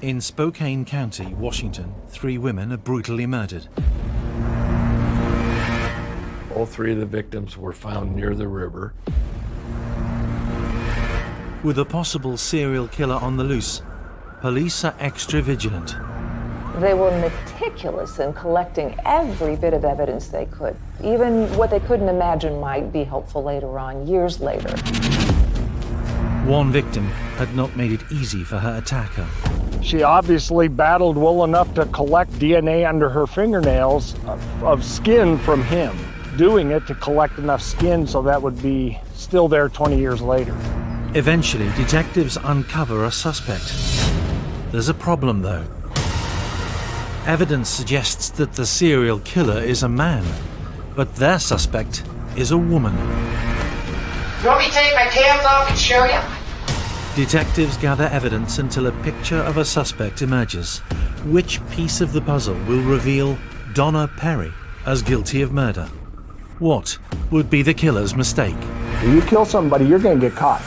In Spokane County, Washington, 3 women are brutally murdered. All 3 of the victims were found near the river. With a possible serial killer on the loose, police are extra vigilant. They were meticulous in collecting every bit of evidence they could, even what they couldn't imagine might be helpful later on, years later. One victim had not made it easy for her attacker. She obviously battled well enough to collect DNA under her fingernails of skin from him, doing it to collect enough skin so that would be still there 20 years later. Eventually, detectives uncover a suspect. There's a problem, though. Evidence suggests that the serial killer is a man, but their suspect is a woman. You want me to take my pants off and show you? Detectives gather evidence until a picture of a suspect emerges. Which piece of the puzzle will reveal Donna Perry as guilty of murder? What would be the killer's mistake? If you kill somebody, you're going to get caught.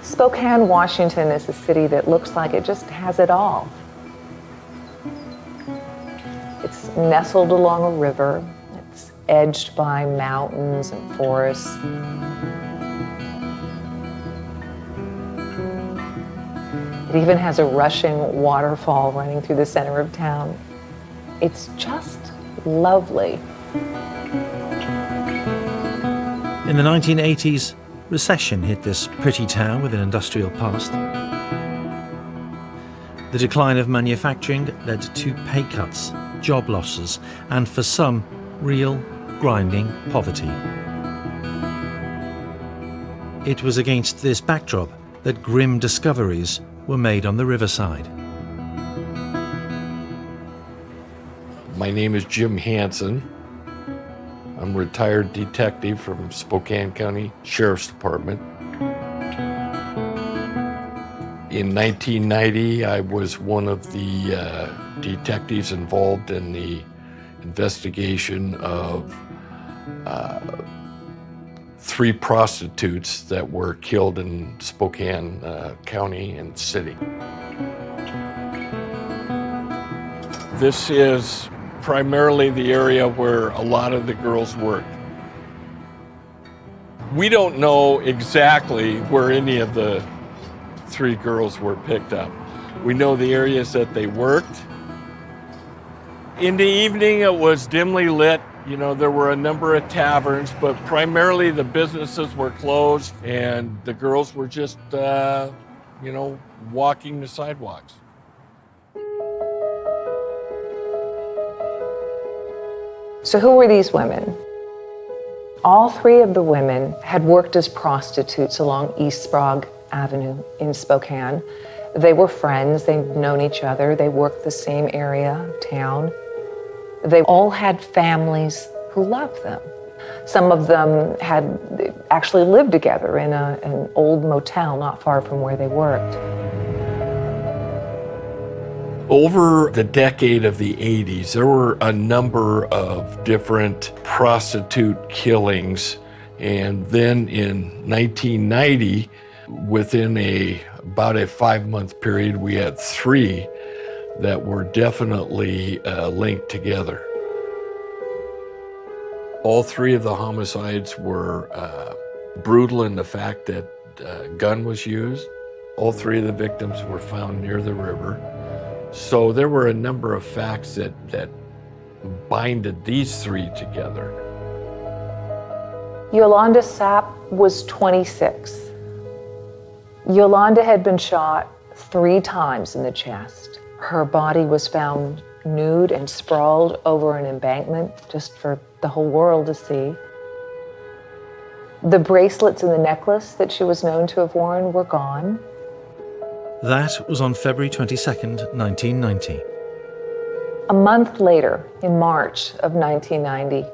Spokane, Washington is a city that looks like it just has it all. It's nestled along a river. It's edged by mountains and forests. It even has a rushing waterfall running through the center of town. It's just lovely. In the 1980s, recession hit this pretty town with an industrial past. The decline of manufacturing led to pay cuts, job losses, and for some, real, grinding poverty. It was against this backdrop that grim discoveries were made on the riverside. My name is Jim Hansen. I'm a retired detective from Spokane County Sheriff's Department. In 1990, I was one of the detectives involved in the investigation of 3 prostitutes that were killed in Spokane County and City. This is primarily the area where a lot of the girls worked. We don't know exactly where any of the 3 girls were picked up. We know the areas that they worked. In the evening, it was dimly lit. You know, there were a number of taverns, but primarily the businesses were closed and the girls were just, walking the sidewalks. So who were these women? All 3 of the women had worked as prostitutes along East Sprague Avenue in Spokane. They were friends, they'd known each other, they worked the same area, town. They all had families who loved them. Some of them had actually lived together in an old motel not far from where they worked. Over the decade of the 80s, there were a number of different prostitute killings. And then in 1990, within about a 5-month period, we had 3 that were definitely linked together. All 3 of the homicides were brutal in the fact that a gun was used. All 3 of the victims were found near the river. So there were a number of facts that binded these 3 together. Yolanda Sapp was 26. Yolanda had been shot 3 times in the chest. Her body was found nude and sprawled over an embankment just for the whole world to see. The bracelets and the necklace that she was known to have worn were gone. That was on February 22nd, 1990. A month later, in March of 1990,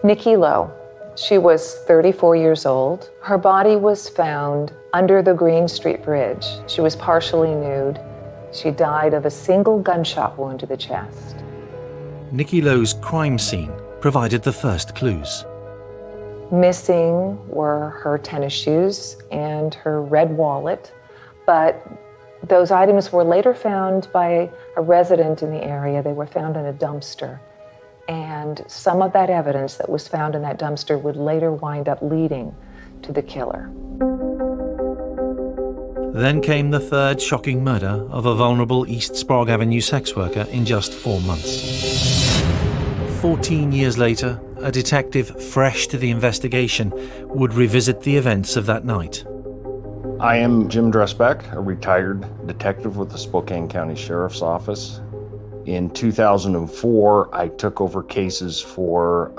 Nikki Lowe, she was 34 years old. Her body was found under the Green Street Bridge. She was partially nude. She died of a single gunshot wound to the chest. Nikki Lowe's crime scene provided the first clues. Missing were her tennis shoes and her red wallet, but those items were later found by a resident in the area. They were found in a dumpster. And some of that evidence that was found in that dumpster would later wind up leading to the killer. Then came the third shocking murder of a vulnerable East Sprague Avenue sex worker in just 4 months. 14 years later, a detective fresh to the investigation would revisit the events of that night. I am Jim Dressbeck, a retired detective with the Spokane County Sheriff's Office. In 2004, I took over cases for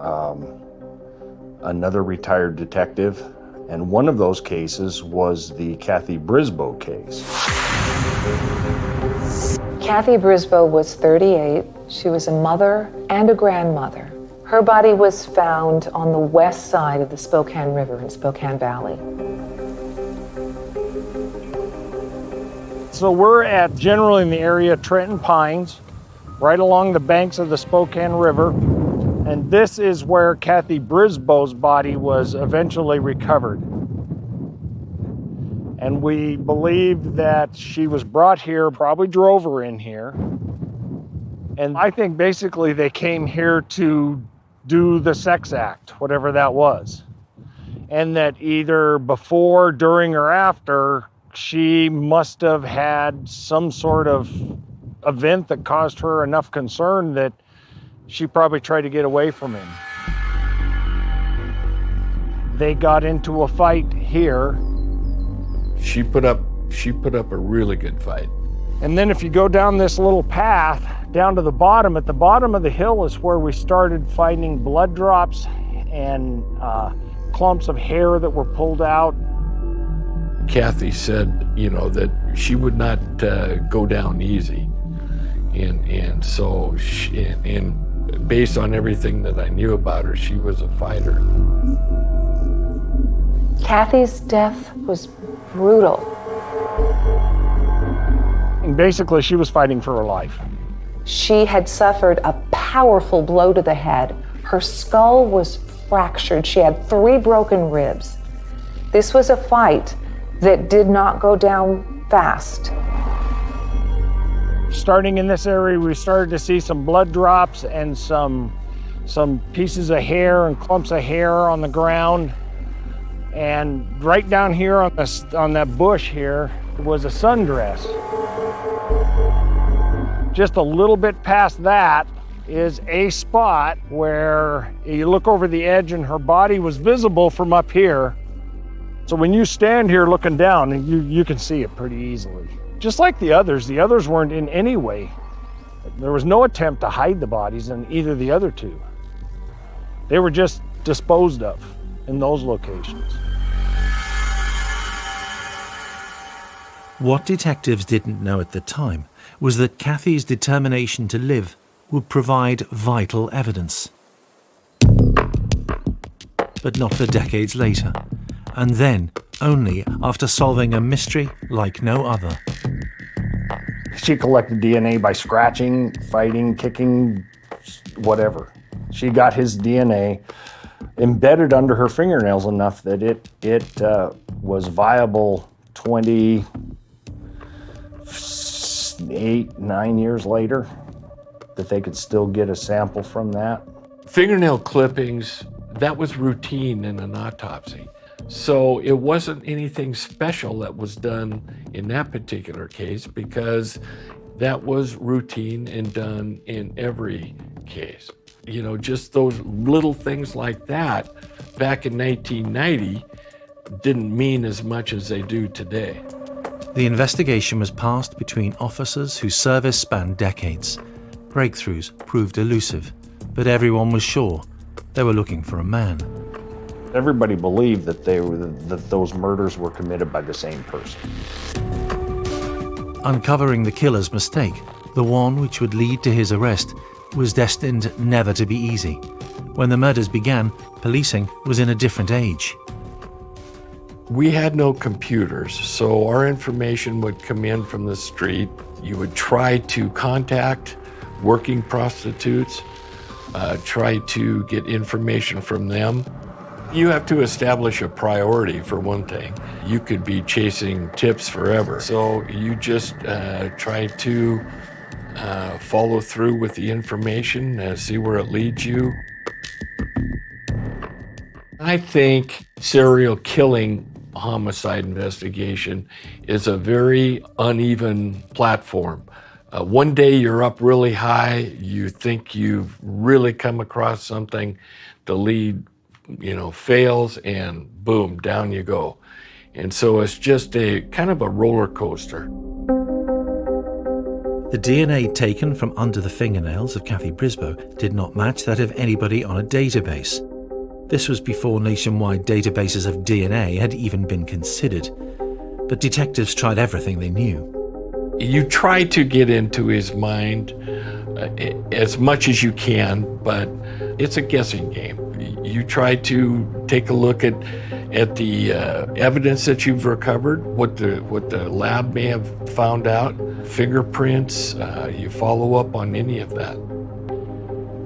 another retired detective, and one of those cases was the Kathy Brisboe case. Kathy Brisboe was 38. She was a mother and a grandmother. Her body was found on the west side of the Spokane River in Spokane Valley. So we're at, generally in the area, Trenton Pines, right along the banks of the Spokane River. And this is where Kathy Brisboe's body was eventually recovered. And we believe that she was brought here, probably drove her in here. And I think basically they came here to do the sex act, whatever that was. And that either before, during, or after, she must have had some sort of event that caused her enough concern that she probably tried to get away from him. They got into a fight here. She put up a really good fight. And then if you go down this little path down to the bottom, at the bottom of the hill is where we started finding blood drops and clumps of hair that were pulled out. Kathy said, that she would not go down easy. And so, based on everything that I knew about her, she was a fighter. Kathy's death was brutal. And basically, she was fighting for her life. She had suffered a powerful blow to the head. Her skull was fractured. She had 3 broken ribs. This was a fight that did not go down fast. Starting in this area, we started to see some blood drops and some pieces of hair and clumps of hair on the ground. And right down here on that bush here was a sundress. Just a little bit past that is a spot where you look over the edge and her body was visible from up here. So when you stand here looking down, you can see it pretty easily. Just like the others weren't in any way. There was no attempt to hide the bodies in either the other two. They were just disposed of in those locations. What detectives didn't know at the time was that Kathy's determination to live would provide vital evidence. But not for decades later, and then only after solving a mystery like no other. She collected DNA by scratching, fighting, kicking, whatever. She got his DNA embedded under her fingernails enough that it was viable 28-9 years later, that they could still get a sample from that. Fingernail clippings, that was routine in an autopsy. So it wasn't anything special that was done in that particular case, because that was routine and done in every case. Just those little things like that back in 1990 didn't mean as much as they do today. The investigation was passed between officers whose service spanned decades. Breakthroughs proved elusive, but everyone was sure they were looking for a man. Everybody believed that those murders were committed by the same person. Uncovering the killer's mistake, the one which would lead to his arrest, was destined never to be easy. When the murders began, policing was in a different age. We had no computers, so our information would come in from the street. You would try to contact working prostitutes, try to get information from them. You have to establish a priority for one thing. You could be chasing tips forever. So you just try to follow through with the information and see where it leads you. I think serial killing homicide investigation is a very uneven platform. One day you're up really high, you think you've really come across something, the lead fails, and boom, down you go. And so it's just a kind of a roller coaster. The DNA taken from under the fingernails of Kathy Brisboe did not match that of anybody on a database. This was before nationwide databases of DNA had even been considered. But detectives tried everything they knew. You try to get into his mind as much as you can, but it's a guessing game. You try to take a look at the evidence that you've recovered, what the lab may have found out, fingerprints, you follow up on any of that.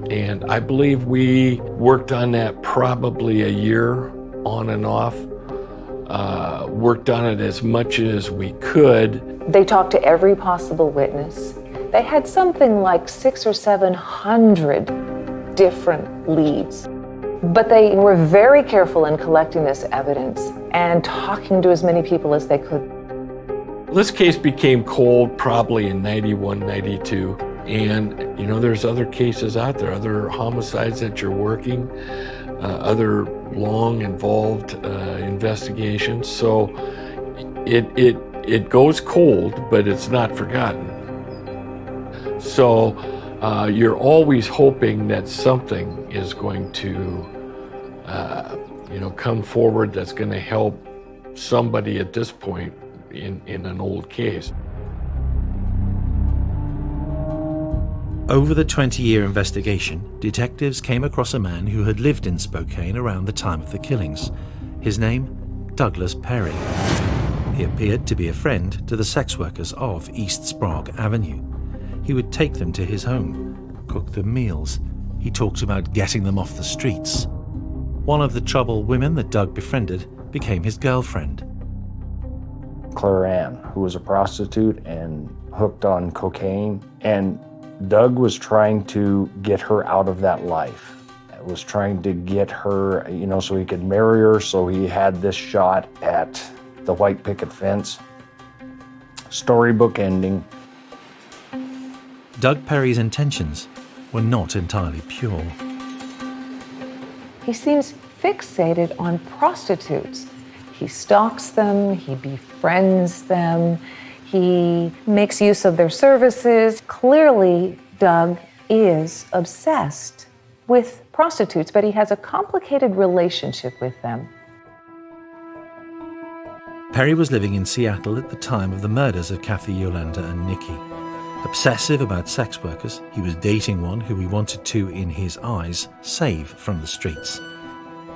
And I believe we worked on that probably a year on and off, worked on it as much as we could. They talked to every possible witness. They had something like 600 or 700 different leads. But they were very careful in collecting this evidence and talking to as many people as they could. This case became cold probably in 91, 92. And, there's other cases out there, other homicides that you're working, other long involved investigations. So it goes cold, but it's not forgotten. So you're always hoping that something is going to, come forward that's going to help somebody at this point in an old case. Over the 20-year investigation, detectives came across a man who had lived in Spokane around the time of the killings. His name, Douglas Perry. He appeared to be a friend to the sex workers of East Sprague Avenue. He would take them to his home, cook them meals. He talked about getting them off the streets. One of the troubled women that Doug befriended became his girlfriend. Claire Ann, who was a prostitute and hooked on cocaine, and Doug was trying to get her out of that life. Was trying to get her, so he could marry her, so he had this shot at the white picket fence. Storybook ending. Doug Perry's intentions were not entirely pure. He seems fixated on prostitutes. He stalks them, he befriends them, he makes use of their services. Clearly, Doug is obsessed with prostitutes, but he has a complicated relationship with them. Perry was living in Seattle at the time of the murders of Kathy, Yolanda, and Nikki. Obsessive about sex workers, he was dating one who he wanted to, in his eyes, save from the streets.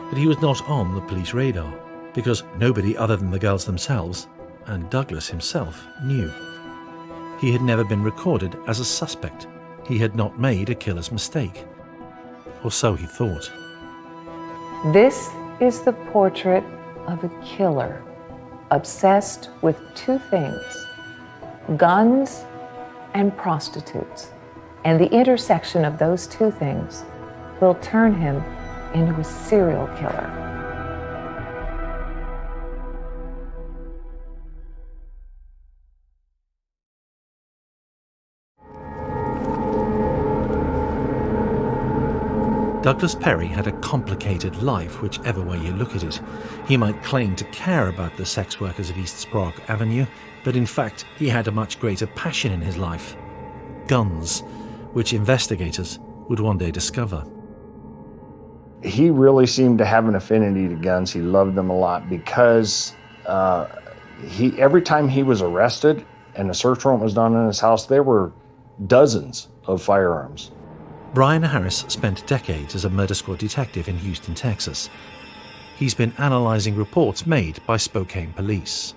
But he was not on the police radar, because nobody other than the girls themselves, and Douglas himself, knew. He had never been recorded as a suspect. He had not made a killer's mistake. Or so he thought. This is the portrait of a killer, obsessed with two things: guns and prostitutes. And the intersection of those two things will turn him into a serial killer. Douglas Perry had a complicated life, whichever way you look at it. He might claim to care about the sex workers of East Sprague Avenue, But in fact, he had a much greater passion in his life: guns, which investigators would one day discover. He really seemed to have an affinity to guns. He loved them a lot because every time he was arrested and a search warrant was done in his house, there were dozens of firearms. Brian Harris spent decades as a murder squad detective in Houston, Texas. He's been analysing reports made by Spokane police.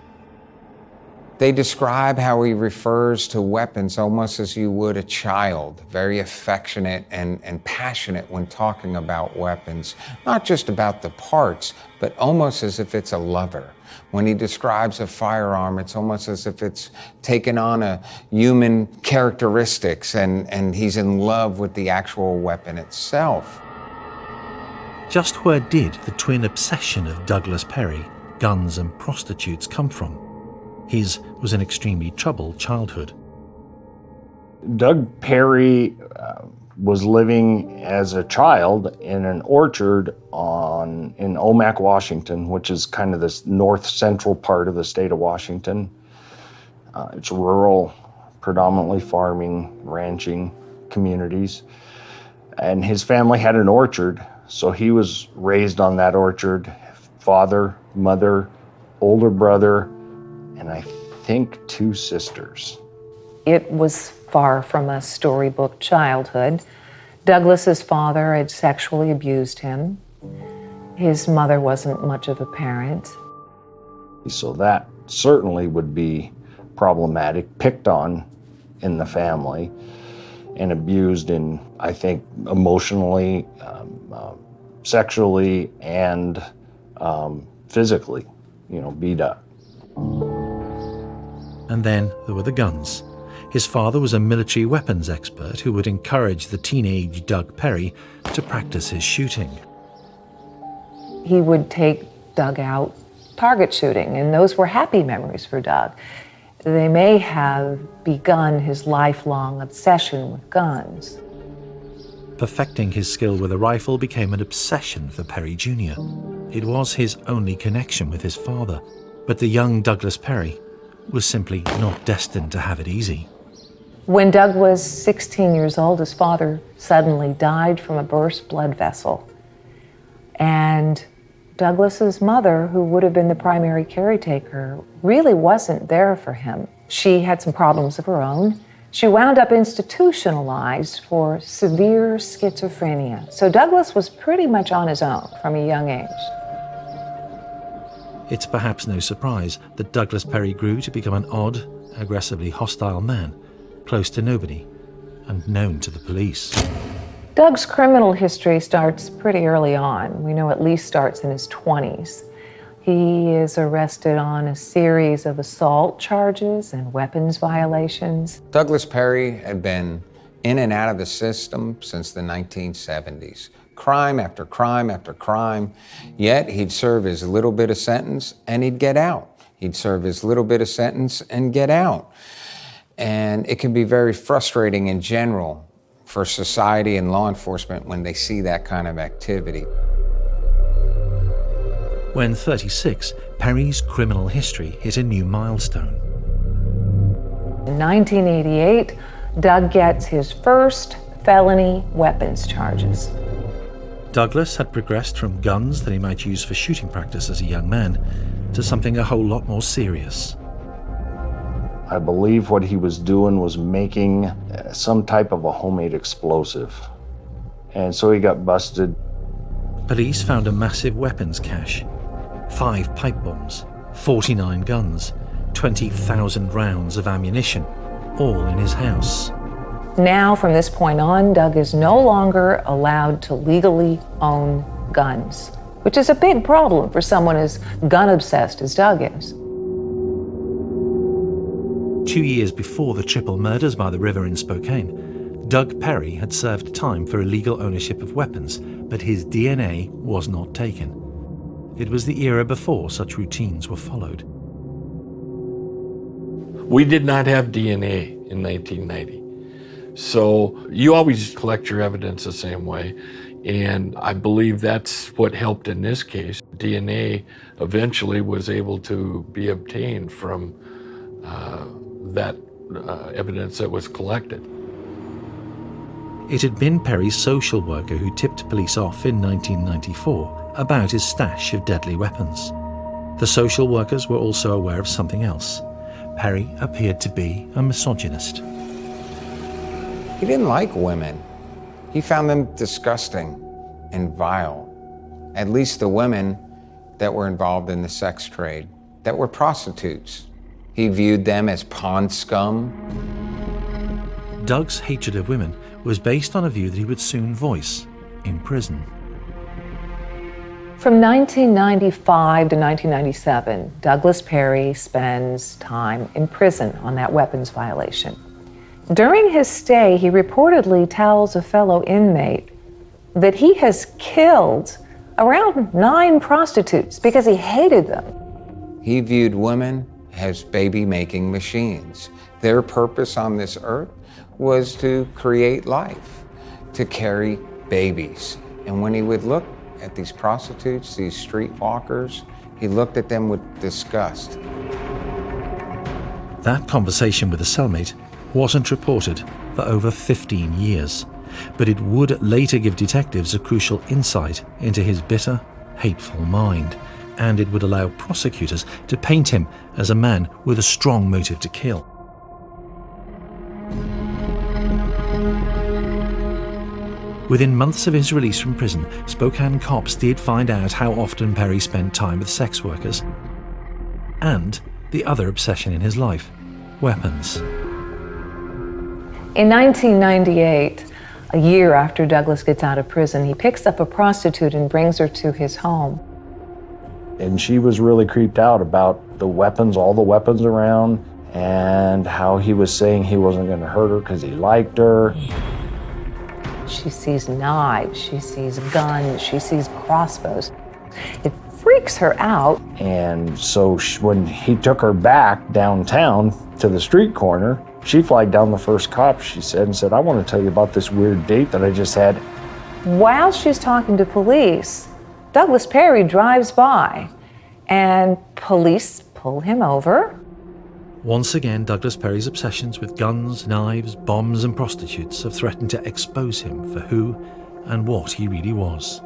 They describe how he refers to weapons almost as you would a child, very affectionate and passionate when talking about weapons, not just about the parts, but almost as if it's a lover. When he describes a firearm, it's almost as if it's taken on a human characteristics and he's in love with the actual weapon itself. Just where did the twin obsession of Douglas Perry, guns and prostitutes, come from? His was an extremely troubled childhood. Doug Perry was living as a child in an orchard in Omak, Washington, which is kind of this north central part of the state of Washington. It's rural, predominantly farming, ranching communities. And his family had an orchard, so he was raised on that orchard. Father, mother, older brother, and I think 2 sisters. It was far from a storybook childhood. Douglas's father had sexually abused him. His mother wasn't much of a parent. So that certainly would be problematic, picked on in the family, and abused in, I think, emotionally, sexually, and physically, beat up. And then there were the guns. His father was a military weapons expert who would encourage the teenage Doug Perry to practice his shooting. He would take Doug out target shooting, and those were happy memories for Doug. They may have begun his lifelong obsession with guns. Perfecting his skill with a rifle became an obsession for Perry Jr. It was his only connection with his father, but the young Douglas Perry was simply not destined to have it easy. When Doug was 16 years old, his father suddenly died from a burst blood vessel. And Douglas's mother, who would have been the primary caretaker, really wasn't there for him. She had some problems of her own. She wound up institutionalized for severe schizophrenia. So Douglas was pretty much on his own from a young age. It's perhaps no surprise that Douglas Perry grew to become an odd, aggressively hostile man, close to nobody, and known to the police. Doug's criminal history starts pretty early on. We know at least starts in his 20s. He is arrested on a series of assault charges and weapons violations. Douglas Perry had been in and out of the system since the 1970s. Crime after crime after crime, yet he'd serve his little bit of sentence and he'd get out. He'd serve his little bit of sentence and get out. And it can be very frustrating in general for society and law enforcement when they see that kind of activity. When 36, Perry's criminal history hit a new milestone. In 1988, Doug gets his first felony weapons charges. Douglas had progressed from guns that he might use for shooting practice as a young man to something a whole lot more serious. I believe what he was doing was making some type of a homemade explosive. And so he got busted. Police found a massive weapons cache: 5 pipe bombs, 49 guns, 20,000 rounds of ammunition, all in his house. Now, from this point on, Doug is no longer allowed to legally own guns, which is a big problem for someone as gun-obsessed as Doug is. 2 years before the triple murders by the river in Spokane, Doug Perry had served time for illegal ownership of weapons, but his DNA was not taken. It was the era before such routines were followed. We did not have DNA in 1990. So you always collect your evidence the same way. And I believe that's what helped in this case. DNA eventually was able to be obtained from that evidence that was collected. It had been Perry's social worker who tipped police off in 1994 about his stash of deadly weapons. The social workers were also aware of something else. Perry appeared to be a misogynist. He didn't like women. He found them disgusting and vile. At least the women that were involved in the sex trade, that were prostitutes. He viewed them as pond scum. Doug's hatred of women was based on a view that he would soon voice in prison. From 1995 to 1997, Douglas Perry spends time in prison on that weapons violation. During his stay, he reportedly tells a fellow inmate that he has killed around 9 prostitutes because he hated them. He viewed women as baby-making machines. Their purpose on this earth was to create life, to carry babies. And when he would look at these prostitutes, these streetwalkers, he looked at them with disgust. That conversation with a cellmate wasn't reported for over 15 years, but it would later give detectives a crucial insight into his bitter, hateful mind, and it would allow prosecutors to paint him as a man with a strong motive to kill. Within months of his release from prison, Spokane cops did find out how often Perry spent time with sex workers and the other obsession in his life, weapons. In 1998, a year after Douglas gets out of prison, he picks up a prostitute and brings her to his home. And she was really creeped out about the weapons, all the weapons around, and how he was saying he wasn't going to hurt her because he liked her. She sees knives, she sees guns, she sees crossbows. It freaks her out. And so when he took her back downtown to the street corner, she flagged down the first cop, she said, and said, "I want to tell you about this weird date that I just had." While she's talking to police, Douglas Perry drives by and police pull him over. Once again, Douglas Perry's obsessions with guns, knives, bombs and prostitutes have threatened to expose him for who and what he really was.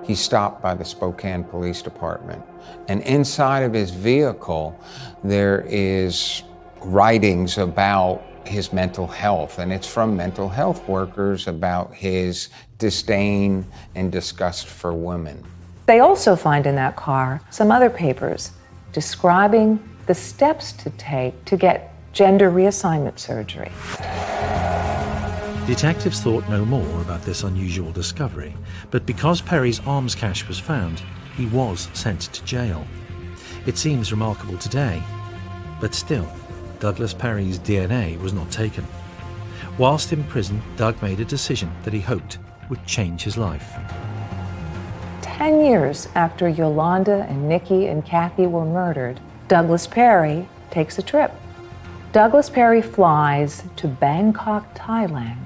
He's stopped by the Spokane Police Department, and inside of his vehicle there is writings about his mental health, and it's from mental health workers about his disdain and disgust for women. They also find in that car some other papers describing the steps to take to get gender reassignment surgery. Detectives thought no more about this unusual discovery, but because Perry's arms cache was found, he was sent to jail. It seems remarkable today, but still, Douglas Perry's DNA was not taken. Whilst in prison, Doug made a decision that he hoped would change his life. 10 years after Yolanda and Nikki and Kathy were murdered, Douglas Perry takes a trip. Douglas Perry flies to Bangkok, Thailand,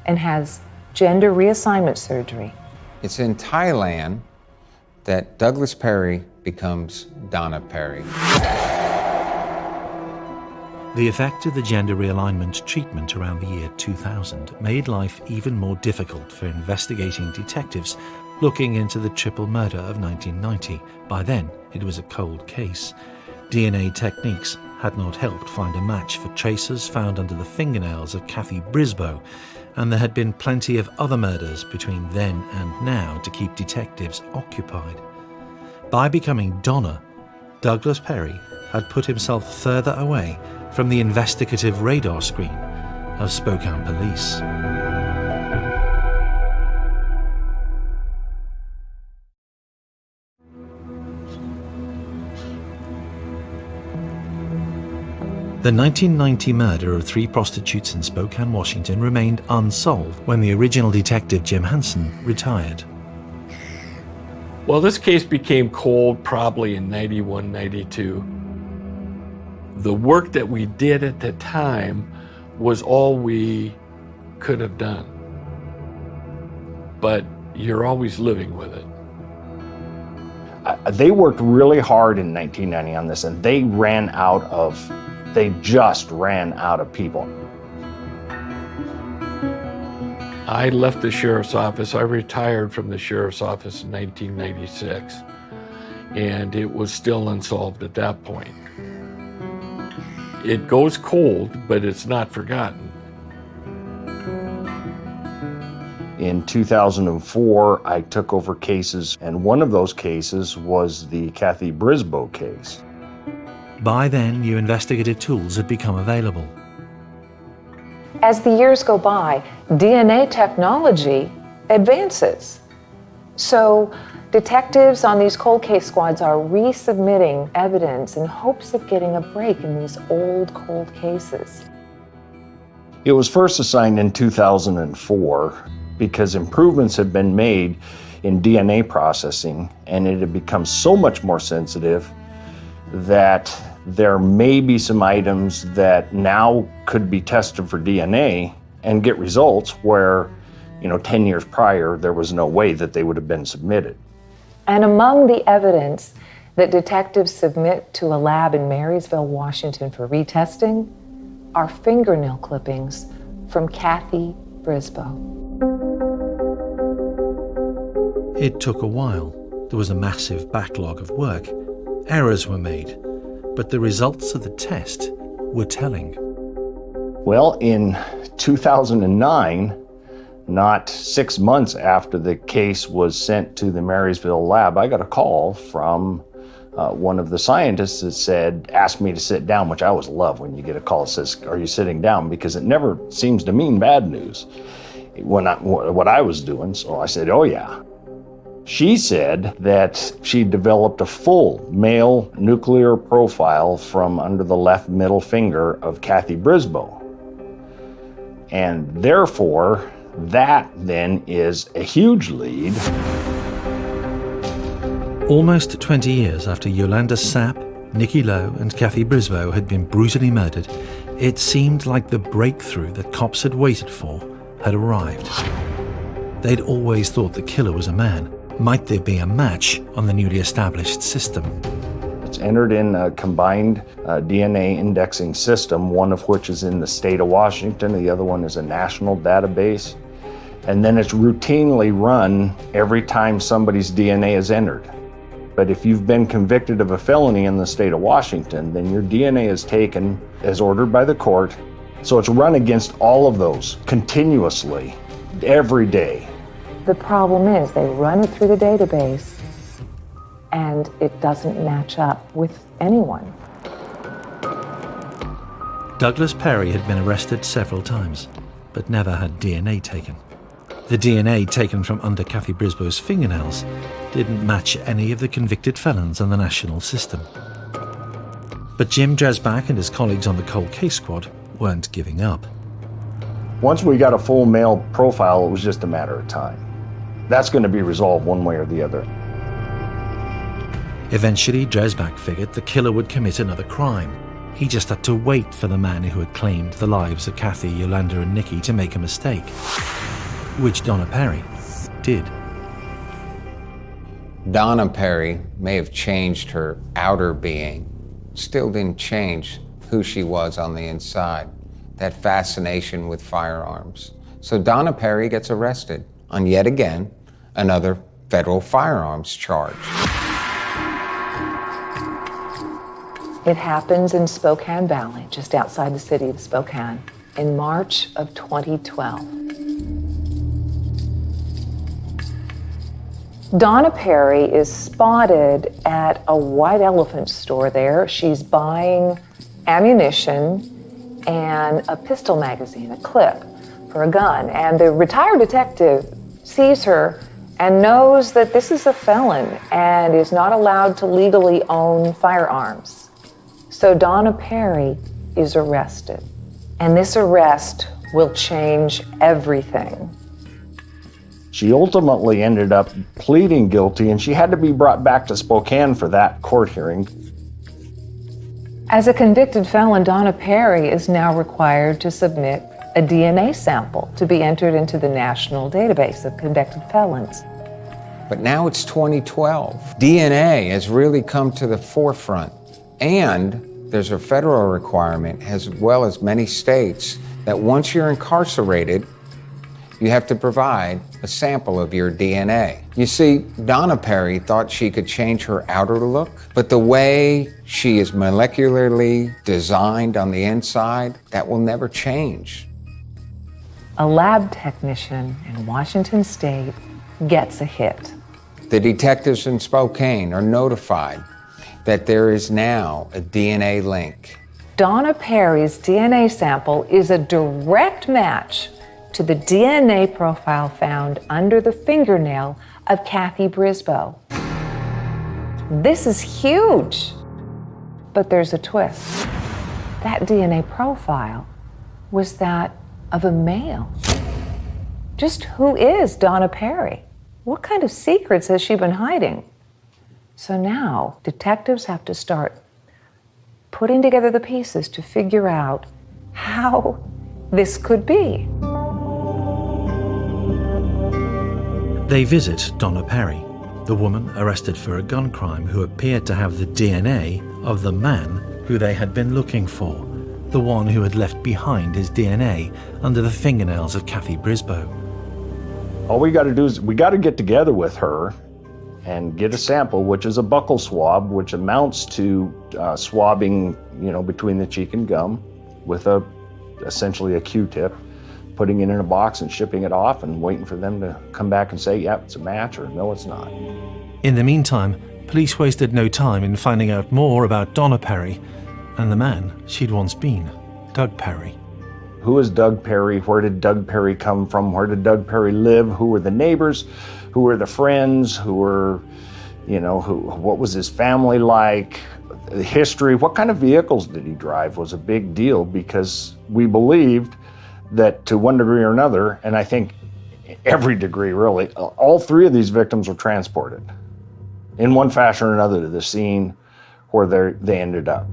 and has gender reassignment surgery. It's in Thailand that Douglas Perry becomes Donna Perry. The effect of the gender realignment treatment around the year 2000 made life even more difficult for investigating detectives looking into the triple murder of 1990. By then, it was a cold case. DNA techniques had not helped find a match for tracers found under the fingernails of Kathy Brisboe, and there had been plenty of other murders between then and now to keep detectives occupied. By becoming Donna, Douglas Perry had put himself further away from the investigative radar screen of Spokane police. The 1990 murder of 3 prostitutes in Spokane, Washington remained unsolved when the original detective Jim Hansen retired. Well, this case became cold probably in 91, 92. The work that we did at the time was all we could have done. But you're always living with it. They worked really hard in 1990 on this, and they ran out of They just ran out of people. I left the sheriff's office. I retired from the sheriff's office in 1996, and it was still unsolved at that point. It goes cold, but it's not forgotten. In 2004, I took over cases, and one of those cases was the Kathy Brisboe case. By then, new investigative tools had become available. As the years go by, DNA technology advances. So detectives on these cold case squads are resubmitting evidence in hopes of getting a break in these old cold cases. It was first assigned in 2004 because improvements had been made in DNA processing, and it had become so much more sensitive that there may be some items that now could be tested for DNA and get results where, 10 years prior, there was no way that they would have been submitted. And among the evidence that detectives submit to a lab in Marysville, Washington for retesting are fingernail clippings from Kathy Brisboe. It took a while. There was a massive backlog of work. Errors were made, but the results of the test were telling. Well, in 2009, not 6 months after the case was sent to the Marysville lab, I got a call from one of the scientists that asked me to sit down, which I always love when you get a call that says, "Are you sitting down?" Because it never seems to mean bad news what I was doing. So I said, "Oh yeah." She said that she developed a full male nuclear profile from under the left middle finger of Kathy Brisboe. And therefore, that then is a huge lead. Almost 20 years after Yolanda Sapp, Nikki Lowe and Kathy Brisboe had been brutally murdered, it seemed like the breakthrough that cops had waited for had arrived. They'd always thought the killer was a man. Might there be a match on the newly established system? It's entered in a combined DNA indexing system, one of which is in the state of Washington, the other one is a national database. And then it's routinely run every time somebody's DNA is entered. But if you've been convicted of a felony in the state of Washington, then your DNA is taken as ordered by the court. So it's run against all of those continuously, every day. The problem is they run it through the database and it doesn't match up with anyone. Douglas Perry had been arrested several times, but never had DNA taken. The DNA taken from under Kathy Brisboe's fingernails didn't match any of the convicted felons in the national system. But Jim Dresbach and his colleagues on the cold case squad weren't giving up. Once we got a full male profile, it was just a matter of time. That's going to be resolved one way or the other. Eventually, Dresbach figured the killer would commit another crime. He just had to wait for the man who had claimed the lives of Kathy, Yolanda and Nikki to make a mistake, which Donna Perry did. Donna Perry may have changed her outer being, still didn't change who she was on the inside, that fascination with firearms. So Donna Perry gets arrested on yet again another federal firearms charge. It happens in Spokane Valley, just outside the city of Spokane, in March of 2012. Donna Perry is spotted at a White Elephant store there. She's buying ammunition and a pistol magazine, a clip for a gun. And the retired detective sees her and knows that this is a felon and is not allowed to legally own firearms. So Donna Perry is arrested. And this arrest will change everything. She ultimately ended up pleading guilty, and she had to be brought back to Spokane for that court hearing. As a convicted felon, Donna Perry is now required to submit a DNA sample to be entered into the national database of convicted felons. But now it's 2012. DNA has really come to the forefront, and There's a federal requirement, as well as many states, that once you're incarcerated, you have to provide a sample of your DNA. You see, Donna Perry thought she could change her outer look, but the way she is molecularly designed on the inside, that will never change. A lab technician in Washington State gets a hit. The detectives in Spokane are notified that there is now a DNA link. Donna Perry's DNA sample is a direct match to the DNA profile found under the fingernail of Kathy Brisboe. This is huge, but there's a twist. That DNA profile was that of a male. Just who is Donna Perry? What kind of secrets has she been hiding? So now detectives have to start putting together the pieces to figure out how this could be. They visit Donna Perry, the woman arrested for a gun crime who appeared to have the DNA of the man who they had been looking for, the one who had left behind his DNA under the fingernails of Kathy Brisboe. All we got to do is we got to get together with her and get a sample, which is a buccal swab, which amounts to swabbing, between the cheek and gum with essentially a Q-tip, putting it in a box and shipping it off and waiting for them to come back and say, yep, it's a match, or no, it's not. In the meantime, police wasted no time in finding out more about Donna Perry and the man she'd once been, Doug Perry. Who is Doug Perry? Where did Doug Perry come from? Where did Doug Perry live? Who were the neighbors? Who were the friends? Who were, what was his family like? The history, what kind of vehicles did he drive was a big deal, because we believed that to one degree or another, and I think every degree really, all three of these victims were transported in one fashion or another to the scene where they ended up.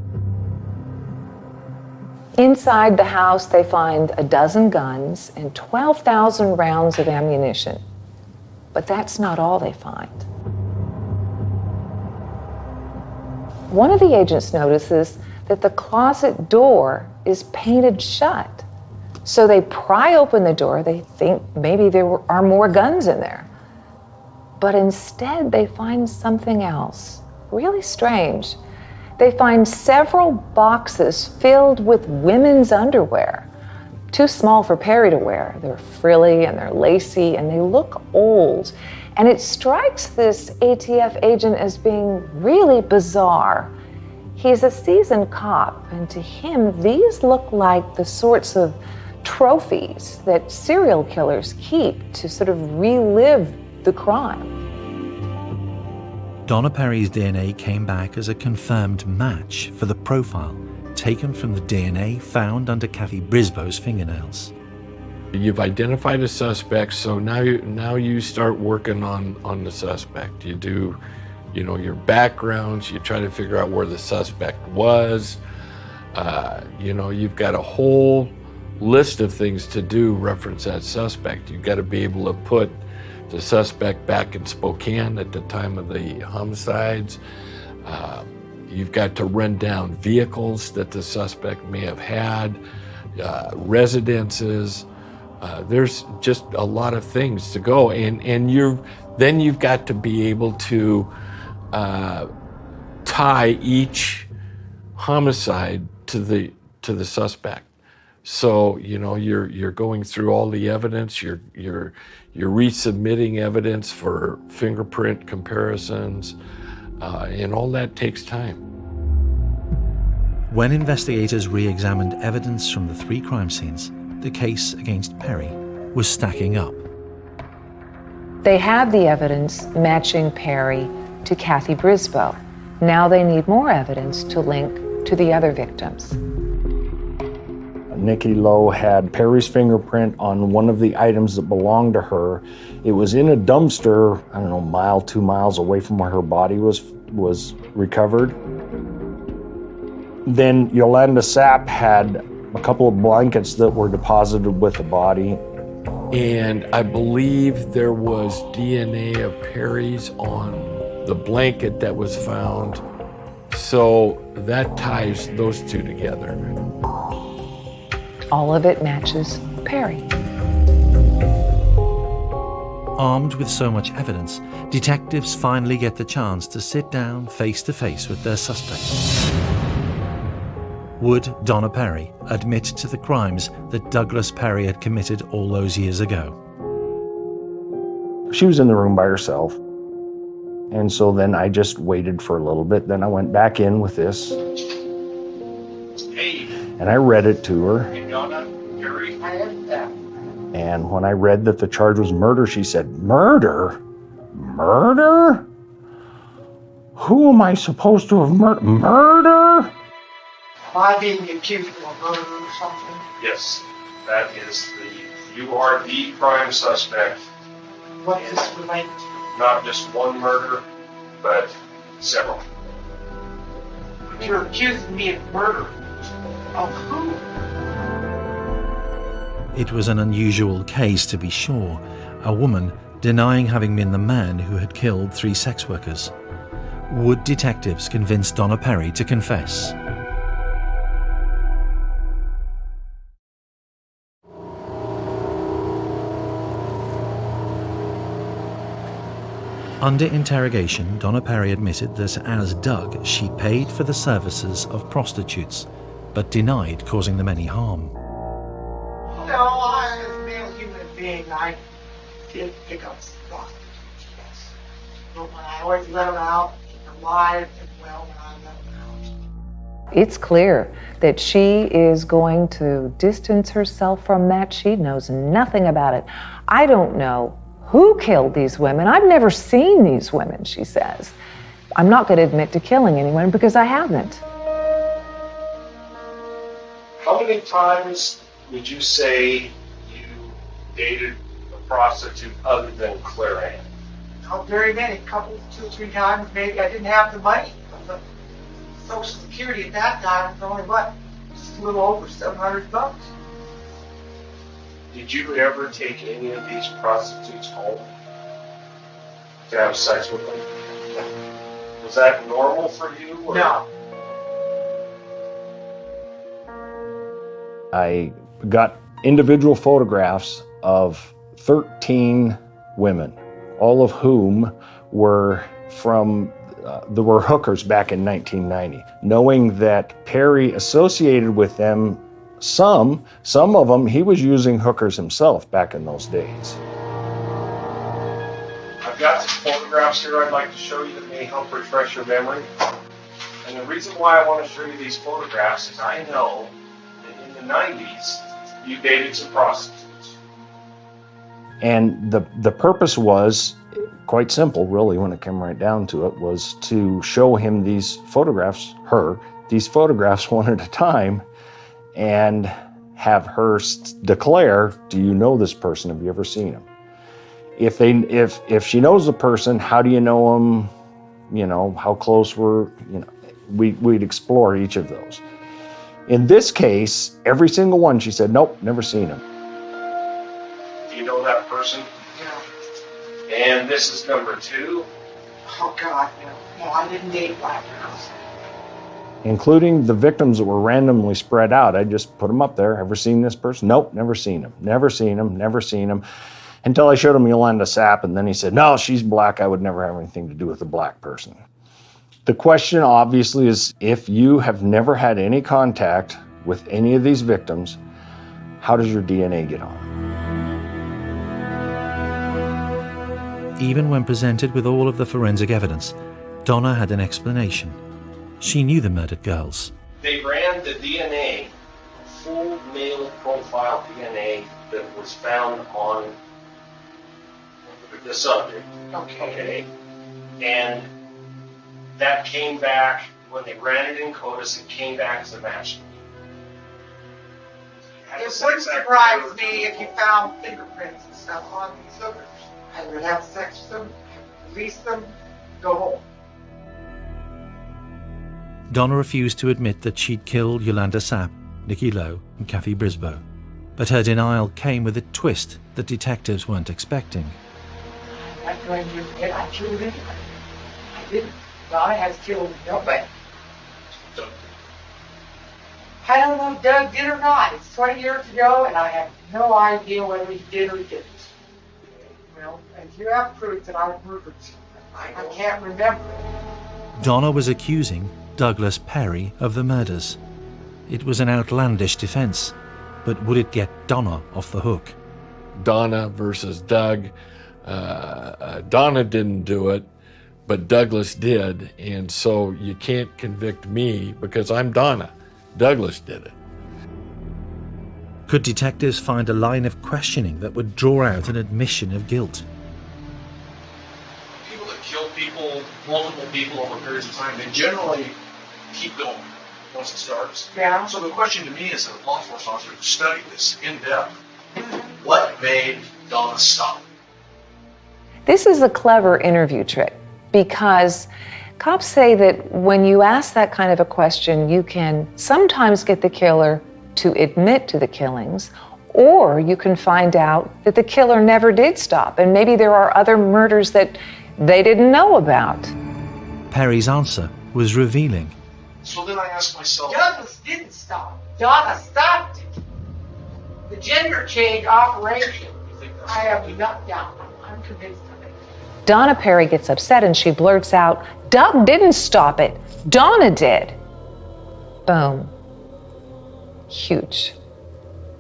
Inside the house, they find a dozen guns and 12,000 rounds of ammunition. But that's not all they find. One of the agents notices that the closet door is painted shut. So they pry open the door. They think maybe there are more guns in there. But instead, they find something else, really strange. They find several boxes filled with women's underwear, too small for Perry to wear. They're frilly and they're lacy and they look old. And it strikes this ATF agent as being really bizarre. He's a seasoned cop, and to him, these look like the sorts of trophies that serial killers keep to sort of relive the crime. Donna Perry's DNA came back as a confirmed match for the profile taken from the DNA found under Kathy Brisboe's fingernails. You've identified a suspect, so now you start working on the suspect. You do, your backgrounds. You try to figure out where the suspect was. You've got a whole list of things to do reference that suspect. You've got to be able to put the suspect back in Spokane at the time of the homicides. You've got to run down vehicles that the suspect may have had, residences. There's just a lot of things to go, and you've got to be able to tie each homicide to the suspect. So you're going through all the evidence. You're resubmitting evidence for fingerprint comparisons, and all that takes time. When investigators re-examined evidence from the 3 crime scenes, the case against Perry was stacking up. They had the evidence matching Perry to Kathy Brisboe. Now they need more evidence to link to the other victims. Nikki Lowe had Perry's fingerprint on one of the items that belonged to her. It was in a dumpster, I don't know, a mile, 2 miles away from where her body was recovered. Then Yolanda Sapp had a couple of blankets that were deposited with the body. And I believe there was DNA of Perry's on the blanket that was found So that ties those two together. All of it matches Perry. Armed with so much evidence, detectives finally get the chance to sit down face to face with their suspect. Would Donna Perry admit to the crimes that Douglas Perry had committed all those years ago? She was in the room by herself. And so then I just waited for a little bit. Then I went back in with this. And I read it to her. And when I read that the charge was murder, she said, "Murder? Murder? Who am I supposed to have murdered? Murder?" Am I being accused of murder or something? Yes, that is you are the prime suspect. What does this relate to? Not just one murder, but several. You're accusing me of murder. Of who? It was an unusual case, to be sure. A woman denying having been the man who had killed 3 sex workers. Would detectives convince Donna Perry to confess? Under interrogation, Donna Perry admitted that as Doug, she paid for the services of prostitutes, but denied causing them any harm. No, I, as a male human being, I did pick up prostitutes, yes. But when I always let them out, keep them alive and well when I let them out. It's clear that she is going to distance herself from that. She knows nothing about it. I don't know who killed these women. I've never seen these women, she says. I'm not going to admit to killing anyone because I haven't. How many times would you say you dated a prostitute other than Claire Ann? Not very many, a couple, 2 or 3 times, maybe. I didn't have the money. But Social Security at that time was only, just a little over $700. Did you ever take any of these prostitutes home to have sex with them? No. Was that normal for you? Or? No. I got individual photographs of 13 women, all of whom were were hookers back in 1990. Knowing that Perry associated with them, some of them, he was using hookers himself back in those days. I've got some photographs here I'd like to show you that may help refresh your memory. And the reason why I want to show you these photographs is I know that in the 90s, you dated some prostitutes. And the purpose was quite simple, really, when it came right down to it, was to show him these photographs, these photographs one at a time, and have her declare, do you know this person? Have you ever seen him? If she knows the person, how do you know him? You know, how close we'd explore each of those. In this case, every single one, she said, nope, never seen him. Do you know that person? No. And this is number 2. Oh, God, no. No, I didn't date black girls. Including the victims that were randomly spread out. I just put them up there. Ever seen this person? Nope, never seen him. Never seen him, never seen him. Until I showed him Yolanda Sapp, and then he said, no, she's black. I would never have anything to do with a black person. The question, obviously, is if you have never had any contact with any of these victims, how does your DNA get on? Even when presented with all of the forensic evidence, Donna had an explanation. She knew the murdered girls. They ran the DNA, full male profile DNA that was found on the subject. Okay. And that came back, when they ran it in CODIS, it came back as a match. It wouldn't surprise me if you found fingerprints and stuff on these hookers. I would have sex with them, release them, go home. Donna refused to admit that she'd killed Yolanda Sapp, Nikki Lowe, and Kathy Brisboe. But her denial came with a twist that detectives weren't expecting. I'm not going to admit I killed anybody. I didn't. Donna has killed nobody. Doug did? I don't know if Doug did or not. It's 20 years ago, and I have no idea whether he did or didn't. Well, and you have proof that I murdered someone. I can't remember. Donna was accusing Douglas Perry of the murders. It was an outlandish defense, but would it get Donna off the hook? Donna versus Doug. Donna didn't do it, but Douglas did, and so you can't convict me because I'm Donna. Douglas did it. Could detectives find a line of questioning that would draw out an admission of guilt? People that kill people, multiple people over periods of time, they generally keep going once it starts. Yeah. So the question to me as a law enforcement officer who studied this in depth, what made Donna stop? This is a clever interview trick because cops say that when you ask that kind of a question, you can sometimes get the killer to admit to the killings, or you can find out that the killer never did stop, and maybe there are other murders that they didn't know about. Perry's answer was revealing. So then I asked myself, Douglas didn't stop. Donna stopped it. The gender change operation, I have not doubt. I'm convinced of it. Donna Perry gets upset and she blurts out, "Doug didn't stop it. Donna did." Boom. Huge.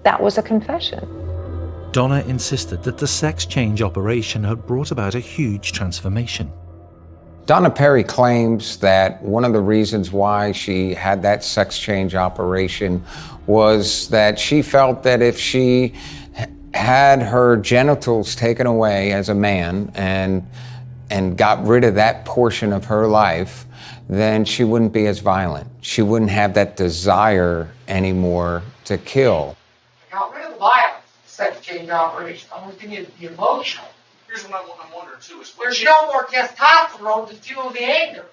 That was a confession. Donna insisted that the sex change operation had brought about a huge transformation. Donna Perry claims that one of the reasons why she had that sex change operation was that she felt that if she had her genitals taken away as a man and got rid of that portion of her life, then she wouldn't be as violent. She wouldn't have that desire anymore to kill. I got rid of the violence, sex change operation. I'm looking at the emotional. here's what I'm wondering too, is what There's no more testosterone to fuel the anger.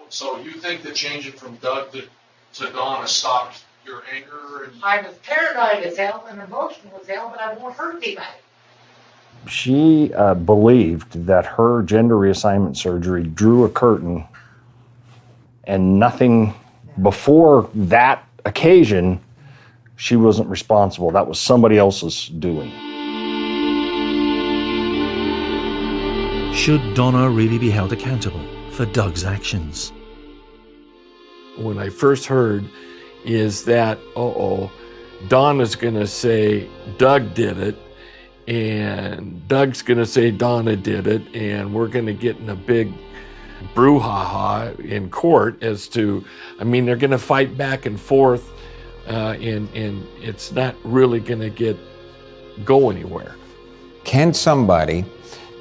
so you think that changing from Doug to Donna stopped your anger? And I was paranoid as hell and emotional as hell, but I won't hurt anybody. She believed that her gender reassignment surgery drew a curtain, and nothing before that occasion, she wasn't responsible. That was somebody else's doing. Should Donna really be held accountable for Doug's actions? When I first heard is that, Donna's gonna say Doug did it, and Doug's gonna say Donna did it, and we're gonna get in a big brouhaha in court as to, they're gonna fight back and forth, and it's not really gonna go anywhere. Can somebody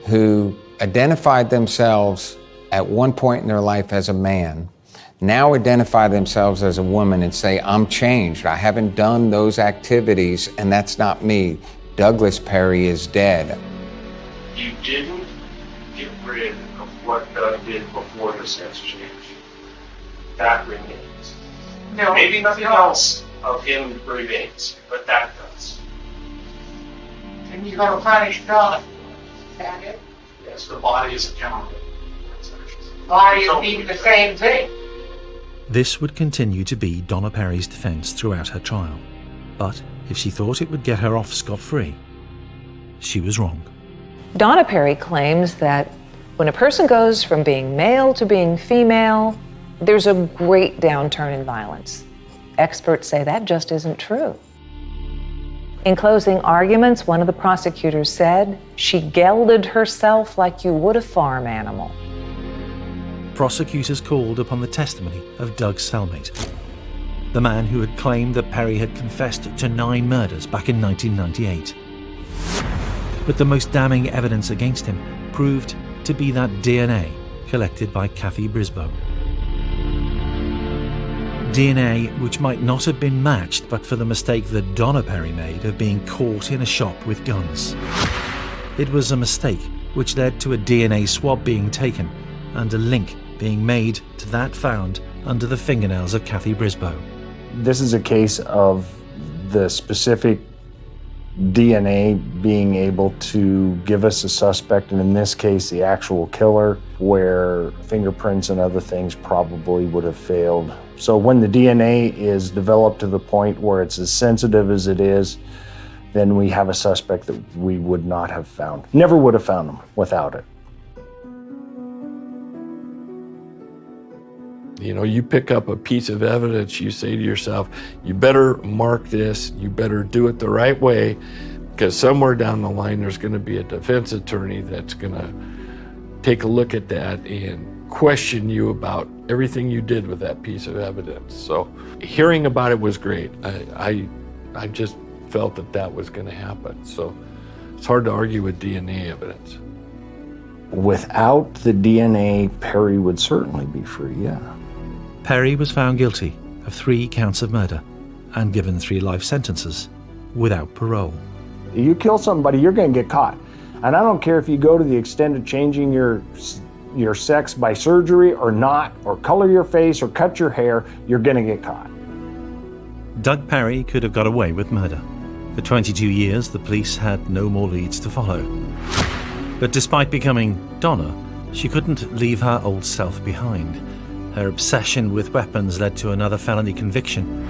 who identified themselves at one point in their life as a man now identify themselves as a woman and say, I'm changed, I haven't done those activities, and that's not me. Douglas Perry is dead. you didn't get rid of what Doug did before the sex change. That remains. No. Maybe nothing else of him remains, but that does. And you're going to punish Donna. Is that it? Yes, the body is accountable. Body is being the same thing. This would continue to be Donna Perry's defense throughout her trial. But if she thought it would get her off scot-free, she was wrong. Donna Perry claims that when a person goes from being male to being female, there's a great downturn in violence. Experts say that just isn't true. In closing arguments, one of the prosecutors said she gelded herself like you would a farm animal. Prosecutors called upon the testimony of Doug's cellmate, the man who had claimed that Perry had confessed to 9 murders back in 1998. But the most damning evidence against him proved to be that DNA collected by Kathy Brisboe. DNA which might not have been matched but for the mistake that Donna Perry made of being caught in a shop with guns. It was a mistake which led to a DNA swab being taken and a link being made to that found under the fingernails of Kathy Brisboe. This is a case of the specific DNA being able to give us a suspect, and in this case, the actual killer, where fingerprints and other things probably would have failed. So when the DNA is developed to the point where it's as sensitive as it is, then we have a suspect that we would not have found. Never would have found him without it. You know, you pick up a piece of evidence, you say to yourself, you better mark this, you better do it the right way, because somewhere down the line there's going to be a defense attorney that's going to take a look at that and question you about everything you did with that piece of evidence. So hearing about it was great. I just felt that that was going to happen. So it's hard to argue with DNA evidence. Without the DNA, Perry would certainly be free, yeah. Perry was found guilty of 3 counts of murder and given 3 life sentences without parole. You kill somebody, you're going to get caught. And I don't care if you go to the extent of changing your sex by surgery or not, or color your face or cut your hair, you're going to get caught. Doug Perry could have got away with murder. For 22 years, the police had no more leads to follow. But despite becoming Donna, she couldn't leave her old self behind. Her obsession with weapons led to another felony conviction.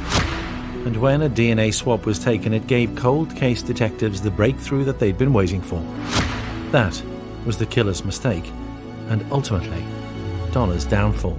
And when a DNA swab was taken, it gave cold case detectives the breakthrough that they'd been waiting for. That was the killer's mistake, and ultimately, Donna's downfall.